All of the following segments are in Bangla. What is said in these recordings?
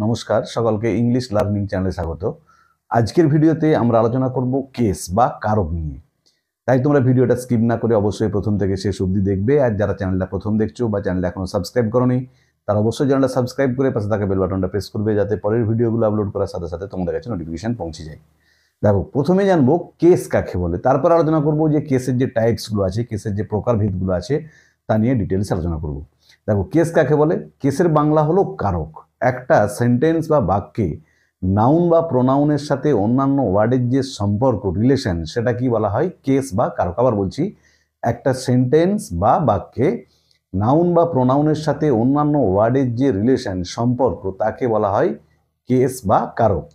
নমস্কার, সকলকে ইংলিশ লার্নিং চ্যানেলে স্বাগত। আজকের ভিডিওতে আমরা আলোচনা করব কেস বা কারক নিয়ে। তাই তোমরা ভিডিওটা স্কিপ না করে অবশ্যই প্রথম থেকে শেষ অবধি দেখবে। আর যারা চ্যানেলটা প্রথম দেখছো বা চ্যানেলটা এখনো সাবস্ক্রাইব করোনি, তারা অবশ্যই চ্যানেলটা সাবস্ক্রাইব করে পাশে থাকা বেল বাটনটা প্রেস করবে, যাতে পরের ভিডিওগুলো আপলোড করার সাথে সাথে তোমাদের কাছে নোটিফিকেশন পৌঁছে যায়। দেখো, প্রথমে জানবো কেস কাকে বলে, তারপর আলোচনা করব যে কেসের যে টাইপসগুলো আছে, কেসের যে প্রকারভেদগুলো আছে তা নিয়ে ডিটেলস আলোচনা করব। দেখো, কেস কাকে বলে। কেসের বাংলা হলো কারক। একটা সেন্টেন্স বা বাক্যে নাউন বা প্রোনাউনের সাথে অন্যান্য ওয়ার্ডের যে সম্পর্ক, রিলেশন, সেটা কি বলা হয়? কেস বা কারক। আবার বলছি, একটা সেন্টেন্স বা বাক্যে নাউন বা প্রোনাউনের সাথে অন্যান্য ওয়ার্ডের যে রিলেশন, সম্পর্ক, তাকে বলা হয় কেস বা কারক।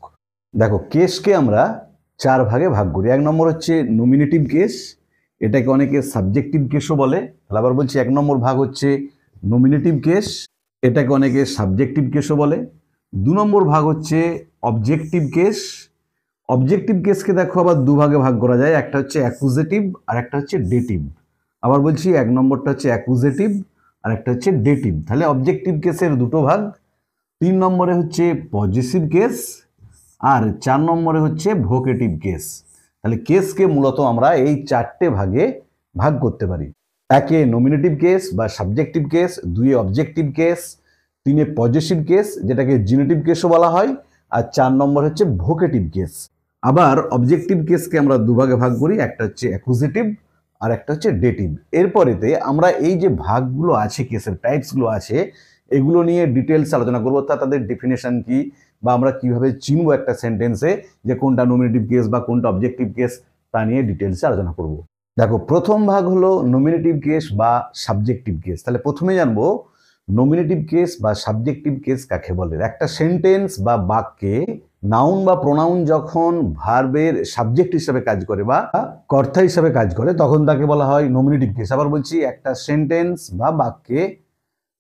দেখো, কেসকে আমরা চার ভাগে ভাগ করি। এক নম্বর হচ্ছে নমিনেটিভ কেস, এটাকে অনেকে সাবজেক্টিভ কেসও বলে। তাহলে আবার বলছি, এক নম্বর ভাগ হচ্ছে নমিনেটিভ কেস, এটাকে অনেকে সাবজেক্টিভ কেসও বলে। দু নম্বর ভাগ হচ্ছে অবজেক্টিভ কেস। অবজেক্টিভ কেসকে দেখো আবার দুভাগে ভাগ করা যায়, একটা হচ্ছে অ্যাকুজেটিভ আর একটা হচ্ছে ডেটিভ। আবার বলছি, এক নম্বরটা হচ্ছে অ্যাকুজেটিভ আর একটা হচ্ছে ডেটিভ। তাহলে অবজেক্টিভ কেসের দুটো ভাগ। তিন নম্বরে হচ্ছে পজেসিভ কেস আর চার নম্বরে হচ্ছে ভোকেটিভ কেস। তাহলে কেসকে মূলত আমরা এই চারটে ভাগে ভাগ করতে পারি। একে নমিনেটিভ কেস বা সাবজেক্টিভ কেস, দুয়ে অবজেক্টিভ কেস, তিনে পজেসিভ কেস যেটাকে জিনেটিভ কেসও বলা হয়, আর চার নম্বর হচ্ছে ভোকেটিভ কেস। আবার অবজেক্টিভ কেসকে আমরা দুভাগে ভাগ করি, একটা হচ্ছে অ্যাকুজেটিভ আর একটা হচ্ছে ডেটিভ। এরপরেতে আমরা এই যে ভাগগুলো আছে, কেসের টাইপসগুলো আছে, এগুলো নিয়ে ডিটেলস আলোচনা করবো। তাদের ডেফিনেশন কি, বা আমরা কিভাবে চিনবো একটা সেন্টেন্সে যে কোনটা নমিনেটিভ কেস বা কোনটা অবজেক্টিভ কেস, তা নিয়ে ডিটেলসে আলোচনা করব। দেখো, প্রথম ভাগ হলো নমিনেটিভ কেস বা সাবজেক্টিভ কেস। তাহলে প্রথমে জানবো নমিনেটিভ কেস বা সাবজেক্টিভ কেস কাকে বলে। একটা সেন্টেন্স বা বাক্যে নাউন বা প্রোনাউন যখন ভার্বের সাবজেক্ট হিসেবে কাজ করে বা কর্তা হিসেবে কাজ করে, তখন তাকে বলা হয় নমিনেটিভ কেস। আবার বলছি, একটা সেন্টেন্স বা বাক্যে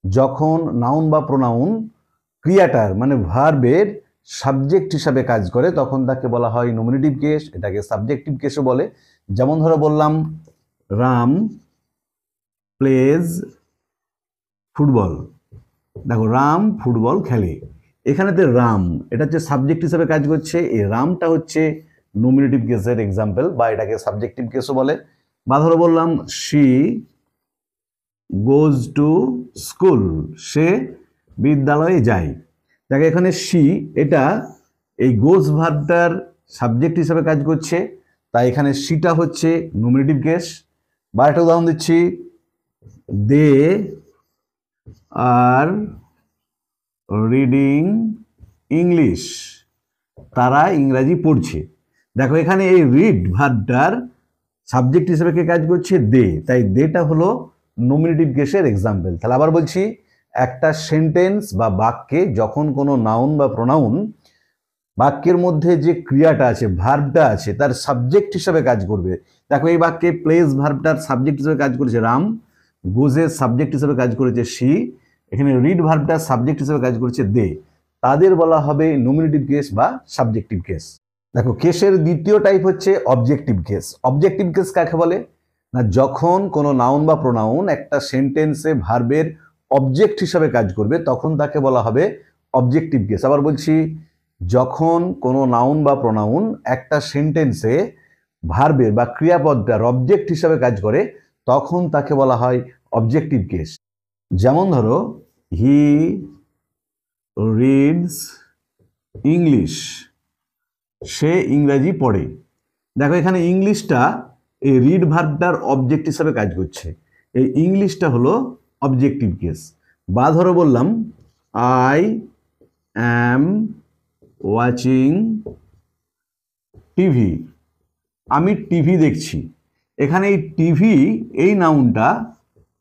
যখন নাউন বা প্রোনাউন ক্রিয়াটার মানে ভার্বের সাবজেক্ট হিসাবে কাজ করে, তখন তাকে বলা হয় নমিনেটিভ কেস। এটাকে সাবজেক্টিভ কেসও বলে। যেমন ধরো বললাম, রাম প্লেজ ফুটবল। দেখো, রাম ফুটবল খেলে। এখানেতে রাম এটা হচ্ছে সাবজেক্ট হিসেবে কাজ করছে। এই রামটা হচ্ছে নমিনেটিভ কেসের এক্সাম্পল, বা এটাকে সাবজেক্টিভ কেসও বলে। বা ধরো বললাম, শি গোজ টু স্কুল, সে বিদ্যালয়ে যায়। দেখো, এখানে শি এটা এই গোজ ভার্বটার সাবজেক্ট হিসেবে কাজ করছে, তাই এখানে শিটা হচ্ছে নমিনেটিভ কেস। বা একটা উদাহরণ দিচ্ছি, দে আর রিডিং ইংলিশ, তারা ইংরাজি পড়ছে। দেখো, এখানে এই রিড ভার্বটার সাবজেক্ট হিসেবে কে কাজ করছে? দে, তাই দেটা হলো নমিনেটিভ কেসের এক্সাম্পল। তাহলে আবার বলছি, একটা সেন্টেন্স বা বাক্যে যখন কোনো নাউন বা প্রোনাউন বাক্যের মধ্যে যে ক্রিয়াটা আছে, ভার্বটা আছে, তার সাবজেক্ট হিসেবে কাজ করবে। দেখো, এই বাক্যে প্লেস ভার্বটার সাবজেক্ট হিসেবে কাজ করেছে রাম, গোজের সাবজেক্ট হিসেবে কাজ করেছে শি, এখানে রিড ভার্বটার সাবজেক্ট হিসেবে কাজ করেছে দে। তাদের বলা হবে নমিনেটিভ কেস বা সাবজেক্টিভ কেস। দেখো, কেসের দ্বিতীয় টাইপ হচ্ছে অবজেক্টিভ কেস। অবজেক্টিভ কেস কাকে বলে না, যখন কোনো নাউন বা প্রোনাউন একটা সেন্টেন্সে ভার্বের অবজেক্ট হিসাবে কাজ করবে, তখন তাকে বলা হবে অবজেক্টিভ কেস। আবার বলছি, যখন কোনো নাউন বা প্রোনাউন একটা সেন্টেন্সে ভার্বের বা ক্রিয়াপদটার অবজেক্ট হিসাবে কাজ করে, তখন তাকে বলা হয় অবজেক্টিভ কেস। যেমন ধরো, হি রিডস ইংলিশ, সে ইংরাজি পড়ে। দেখো, এখানে ইংলিশটা এই রিড ভার্বটার অবজেক্ট হিসাবে কাজ করছে, এই ইংলিশটা হলো অবজেক্টিভ কেস। বা ধরো বললাম, আই অ্যাম ওয়াচিং টিভি, আমি টিভি দেখছি। এখানে এই টিভি এই নাউনটা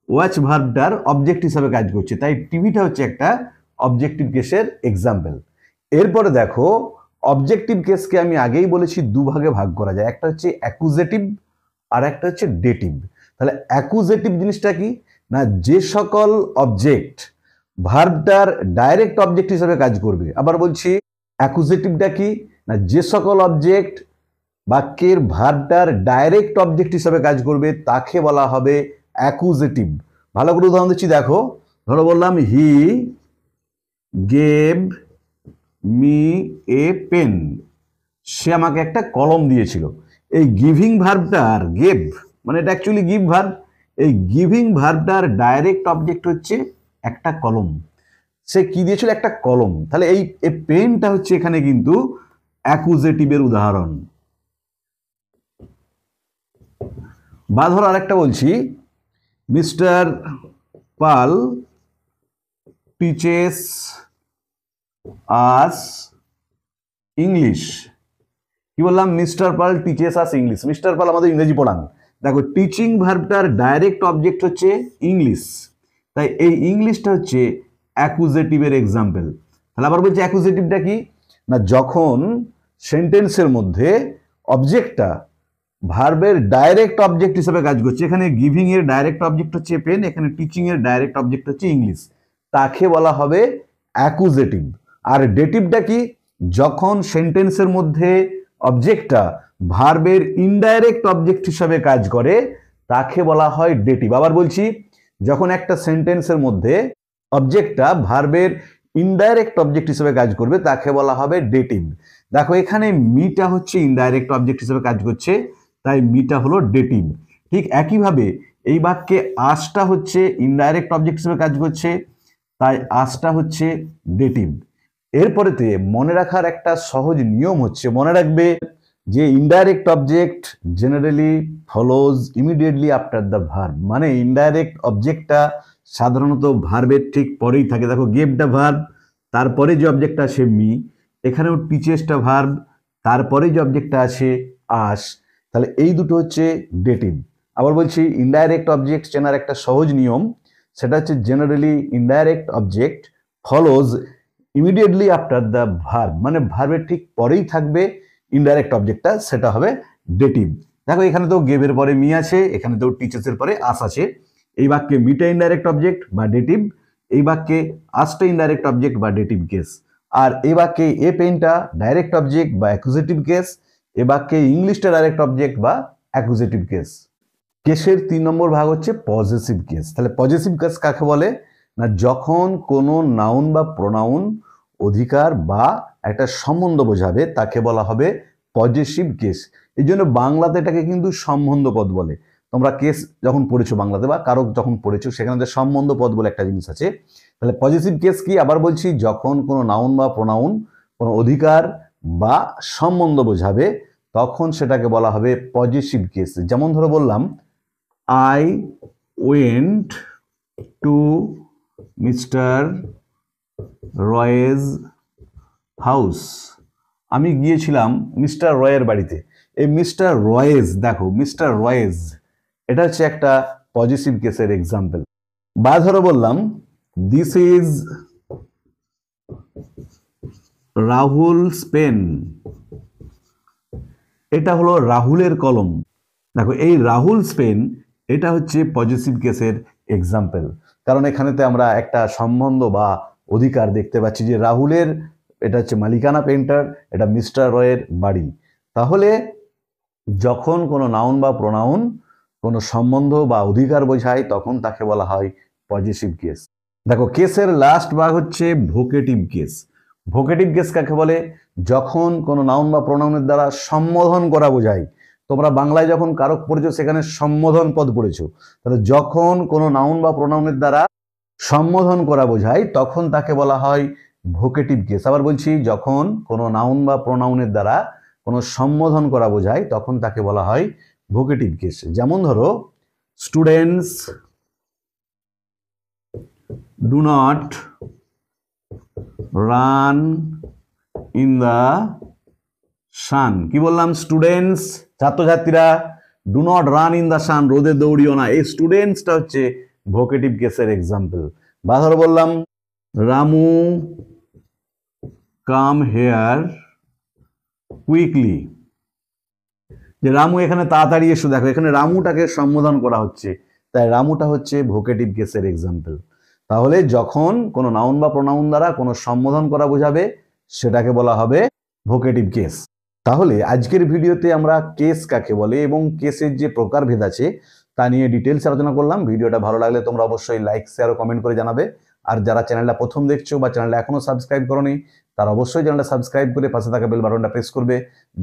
ওয়াচ ভার্বটার অবজেক্ট হিসাবে কাজ করছে, তাই টিভিটা হচ্ছে একটা অবজেক্টিভ কেসের এক্সাম্পল। এরপরে দেখো, অবজেক্টিভ কেসকে আমি আগেই বলেছি দুভাগে ভাগ করা যায়, একটা হচ্ছে অ্যাকুজেটিভ আর একটা হচ্ছে ডেটিভ। তাহলে অ্যাকুজেটিভ জিনিসটা কি না, যে সকল অবজেক্ট ভার্বটার ডাইরেক্ট অবজেক্ট হিসেবে কাজ করবে। আবার বলছি, অ্যাকুজেটিভটা কি না, যে সকল অবজেক্ট বাক্যের ভার্বটার ডাইরেক্ট অবজেক্ট হিসেবে কাজ করবে, তাকে বলা হবে অ্যাকুজেটিভ। ভালো করে উদাহরণ দিচ্ছি, দেখো, ধরো বললাম, he gave me a pen, সে আমাকে একটা কলম দিয়েছিল। এই গিভিং ভার্বটার গেভ মানে এটা অ্যাকচুয়ালি গিভ ভার্ব, এই গিভিং ভার্বটার ডাইরেক্ট অবজেক্ট হচ্ছে একটা কলম। সে কি দিয়েছিল? একটা কলম। তাহলে এই পেনটা হচ্ছে এখানে কিন্তু অ্যাকুজেটিভের উদাহরণ। বা ধরো আরেকটা বলছি, মিস্টার পাল টিচেস আস ইংলিশ। কি বললাম? মিস্টার পাল টিচেস আস ইংলিশ। মিস্টার পাল আমাদের ইংরেজি পড়ান। দেখো টিচিং ভার্বটার ডাইরেক্ট অবজেক্ট হচ্ছে ইংলিশ, তাই এই ইংলিশটা হচ্ছে অ্যাকুজেটিভের এক্সাম্পল। তাহলে আবার বলছি অ্যাকুজেটিভটা কি না, যখন সেন্টেন্সের মধ্যে অবজেক্টটা ভার্বের ডাইরেক্ট অবজেক্ট হিসেবে কাজ করছে। এখানে গিভিং এর ডাইরেক্ট অবজেক্ট হচ্ছে পেন, এখানে টিচিং এর ডাইরেক্ট অবজেক্ট হচ্ছে ইংলিশ, তাকে বলা হবে অ্যাকুজেটিভ। আর ডেটিভটা কি? যখন সেন্টেন্সের মধ্যে অবজেক্টটা ভার্বের ইনডাইরেক্ট অবজেক্ট হিসাবে কাজ করে তাকে বলা হয় ডেটিভ। আবার বলছি, যখন একটা সেন্টেন্সের মধ্যে অবজেক্টটা ভার্বের ইনডাইরেক্ট অবজেক্ট হিসেবে কাজ করবে তাকে বলা হবে ডেটিভ। দেখো এখানে মিটা হচ্ছে ইনডাইরেক্ট অবজেক্ট হিসেবে কাজ করছে, তাই মিটা হলো ডেটিভ। ঠিক একইভাবে এই বাক্যে আসটা হচ্ছে ইনডাইরেক্ট অবজেক্ট হিসেবে কাজ করছে, তাই আসটা হচ্ছে ডেটিভ। এরপরেতে মনে রাখার একটা সহজ নিয়ম হচ্ছে, মনে রাখবে যে indirect object generally follows immediately after the verb. মানে ইনডাইরেক্ট অবজেক্টটা সাধারণত ভার্বের ঠিক পরেই থাকে। দেখো গেভটা ভার্ব, তারপরে যে অবজেক্টটা আসে মি, এখানেও টিচেসটা ভার্ব, তারপরে যে অবজেক্টটা আসে আস। তাহলে এই দুটো হচ্ছে ডেটিভ। আবার বলছি ইনডাইরেক্ট অবজেক্ট চেনার একটা সহজ নিয়ম, সেটা হচ্ছে generally indirect object follows immediately after the verb, মানে ভার্বের ঠিক পরেই থাকবে ইনডাইরেক্ট অবজেক্টটা, সেটা হবে ডেটিভ। দেখো এখানে তো গেভের পরে মি আছে, এখানে তো টিচেসের পরে আস আছে। এই বাক্যে মিটা ইনডাইরেক্ট অবজেক্ট বা ডেটিভ, এই বাক্যে আসটা ইনডাইরেক্ট অবজেক্ট বা ডেটিভ কেস, আর এই বাক্যে এ পেনটা ডাইরেক্ট অবজেক্ট বা অ্যাকুজেটিভ কেস, এ বাক্যে ইংলিশটা ডাইরেক্ট অবজেক্ট বা অ্যাকুজেটিভ কেস। কেসের 3 নম্বর ভাগ হচ্ছে পজেসিভ কেস। তাহলে পজেসিভ কেস কাকে বলে না, যখন কোনো নাউন বা প্রোনাউন অধিকার বা একটা সম্বন্ধ বোঝাবে তাকে বলা হবে পজেসিভ কেস। এই জন্য বাংলাতে এটাকে কিন্তু সম্বন্ধ পদ বলে। তোমরা কেস যখন পড়েছো বাংলাতে বা কারক যখন পড়েছো সেখানে সম্বন্ধ পদ বলে একটা জিনিস আছে। তাহলে পজেসিভ কেস কি? আবার বলছি, যখন কোনো নাউন বা প্রোনাউন কোনো অধিকার বা সম্বন্ধ বোঝাবে তখন সেটাকে বলা হবে পজেসিভ কেস। যেমন ধরো বললাম, I went to Mr. Roy's house. আমি গিয়েছিলাম মিস্টার রয়ের বাড়িতে। এই মিস্টার রয়েজ, দেখো মিস্টার রয়েজ এটা হচ্ছে একটা পজিটিভ কেসের এক্সাম্পল। বা ধরো বললাম, দিস ইজ রাহুলস পেন। এটা হলো রাহুলের কলম। দেখো এই রাহুলস পেন এটা হচ্ছে পজিটিভ কেসের এক্সাম্পল, কারণ এখানেতে আমরা একটা সম্বন্ধ বা অধিকার দেখতে পাচ্ছি যে রাহুলের এটা হচ্ছে মালিকানা পেন্টার, এটা মিস্টার রয়ের বাড়ি। তাহলে যখন কোনো নাউন বা প্রোনাউন কোনো সম্বন্ধ বা অধিকার বোঝায় তখন তাকে বলা হয় পজিটিভ কেস। দেখো কেসের লাস্ট ভাগ হচ্ছে ভোকেটিভ কেস। ভোকেটিভ কেস কাকে বলে? যখন কোনো নাউন বা প্রোনাউনের দ্বারা সম্বোধন করা বোঝায়। তোমরা বাংলায় যখন কারক পড়েছো সেখানে সম্বোধন পদ পড়েছো, তাহলে যখন কোনো নাউন বা প্রোনাউনের দ্বারা সম্বোধন করা বোঝায় তখন তাকে বলা হয় ভোকেটিভ কেস। আবার বলছি, যখন কোনো নাউন বা প্রোনাউনের দ্বারা কোনো সম্বোধন করা বোঝায় তখন তাকে বলা হয় ভোকেটিভ কেস। যেমন ধরো, students do not run in the sun. কি বললাম? স্টুডেন্টস ছাত্রছাত্রীরা do not run in the sun, রোদে দৌড়িও না। এই স্টুডেন্টসটা হচ্ছে ভোকেটিভ কেসের এক্সাম্পল। বা ধরো বললাম, রামু কাম হেয়ার কুইকলি। যে রামু এখানে তাড়াতাড়ি এসো, দেখো এখানে রামুটাকে সম্বোধন করা হচ্ছে, তাই রামুটা হচ্ছে ভোকেটিভ কেসের এক্সাম্পল। তাহলে যখন কোনো নাউন বা প্রোনাউন দ্বারা কোনো সম্বোধন করা বোঝাবে সেটাকে বলা হবে ভোকেটিভ কেস। তাহলে আজকের ভিডিওতে আমরা কেস কাকে বলে এবং কেসের যে প্রকারভেদ আছে তা নিয়ে ডিটেলস আলোচনা করলাম। ভিডিওটা ভালো লাগলে তোমরা অবশ্যই লাইক, শেয়ার ও কমেন্ট করে জানাবে। আর যারা চ্যানেলটা প্রথম দেখছো বা চ্যানেলটা এখনো সাবস্ক্রাইব করোনি তারা অবশ্যই চ্যানেলটা সাবস্ক্রাইব করে পাশে থাকা বেল বাটনটা প্রেস করবে,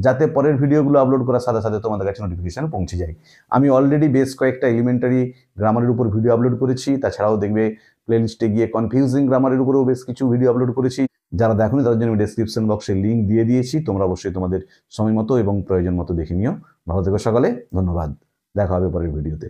যাতে পরের ভিডিওগুলো আপলোড করার সাথে সাথে তোমাদের কাছে নোটিফিকেশন পৌঁছে যায়। আমি অলরেডি বেশ কয়েকটা এলিমেন্টারি গ্রামারের উপর ভিডিও আপলোড করেছি, তাছাড়াও দেখবে প্লেলিস্টে গিয়ে কনফিউজিং গ্রামারের উপরেও বেশ কিছু ভিডিও আপলোড করেছি। যারা দেখোনি তাদের জন্য আমি ডেসক্রিপশন বক্সে লিঙ্ক দিয়ে দিয়েছি, তোমরা অবশ্যই তোমাদের সময় মতো এবং প্রয়োজন মতো দেখে নিও। ভালো থেকো সকালে, ধন্যবাদ, দেখা হবে পরের ভিডিওতে।